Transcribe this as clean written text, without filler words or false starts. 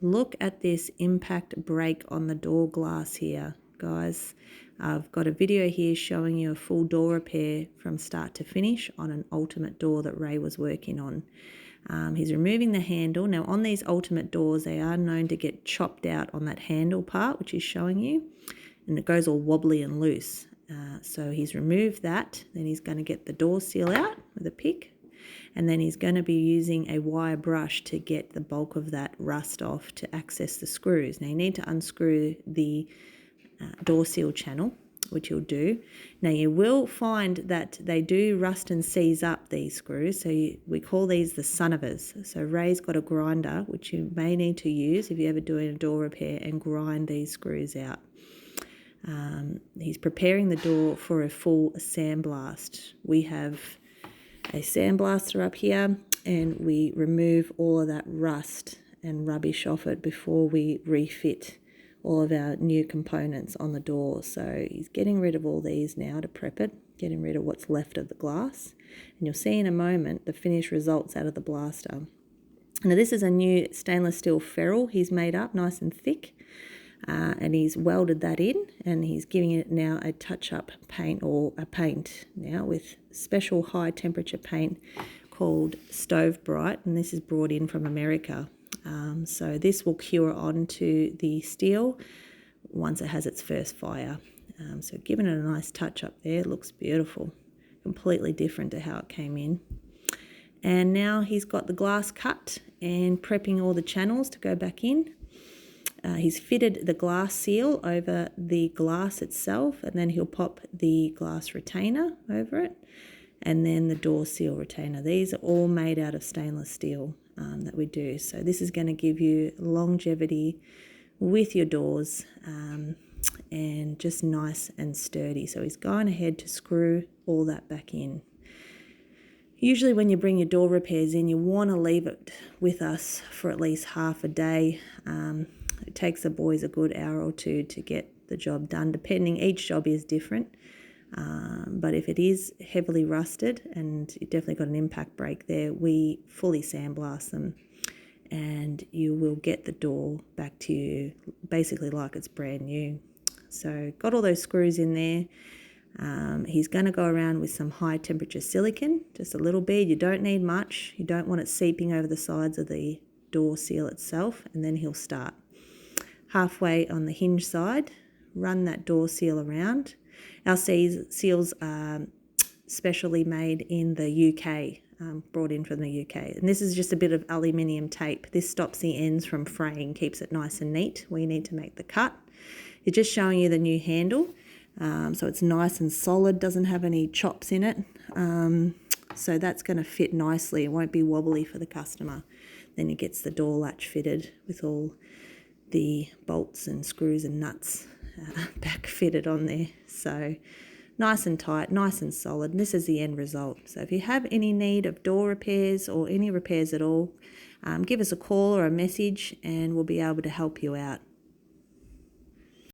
look at this impact break on the door glass here, guys. I've got a video here showing you a full door repair from start to finish on an ultimate door that Ray was working on. He's removing the handle. Now on these ultimate doors, they are known to get chopped out on that handle part, which he's showing you, and it goes all wobbly and loose. So he's removed that. Then he's going to get the door seal out with a pick, and then he's going to be using a wire brush to get the bulk of that rust off to access the screws. Now you need to unscrew the door seal channel, which you'll do. Now you will find that they do rust and seize up, these screws, so we call these the sonovers. So Ray's got a grinder which you may need to use if you're ever doing a door repair, and grind these screws out. He's preparing the door for a full sandblast. We have a sandblaster up here, and we remove all of that rust and rubbish off it before we refit all of our new components on the door. So he's getting rid of all these now to prep it, getting rid of what's left of the glass, and you'll see in a moment the finished results out of the blaster. Now this is a new stainless steel ferrule he's made up, nice and thick, and he's welded that in, and he's giving it now a touch-up paint, or a paint now with special high temperature paint called Stove Bright, and this is brought in from America. So this will cure onto the steel once it has its first fire. So giving it a nice touch up there, it looks beautiful, completely different to how it came in. And now he's got the glass cut and prepping all the channels to go back in. He's fitted the glass seal over the glass itself, and then he'll pop the glass retainer over it, and then the door seal retainer. These are all made out of stainless steel that we do. So this is going to give you longevity with your doors, and just nice and sturdy. So he's going ahead to screw all that back in. Usually when you bring your door repairs in, you want to leave it with us for at least half a day. It takes the boys a good hour or two to get the job done, depending, each job is different. But if it is heavily rusted and you definitely got an impact break there, we fully sandblast them, and you will get the door back to you basically like it's brand new. So got all those screws in there. He's going to go around with some high temperature silicone, just a little bit. You don't need much. You don't want it seeping over the sides of the door seal itself, and then he'll start. Halfway on the hinge side, run that door seal around. Our seals are specially made in the UK, brought in from the UK. And this is just a bit of aluminium tape. This stops the ends from fraying, keeps it nice and neat when you need to make the cut. It's just showing you the new handle. So it's nice and solid, doesn't have any chops in it. So that's going to fit nicely. It won't be wobbly for the customer. Then he gets the door latch fitted with all the bolts and screws and nuts back fitted on there. So nice and tight, nice and solid. And this is the end result. So if you have any need of door repairs or any repairs at all, give us a call or a message, and we'll be able to help you out.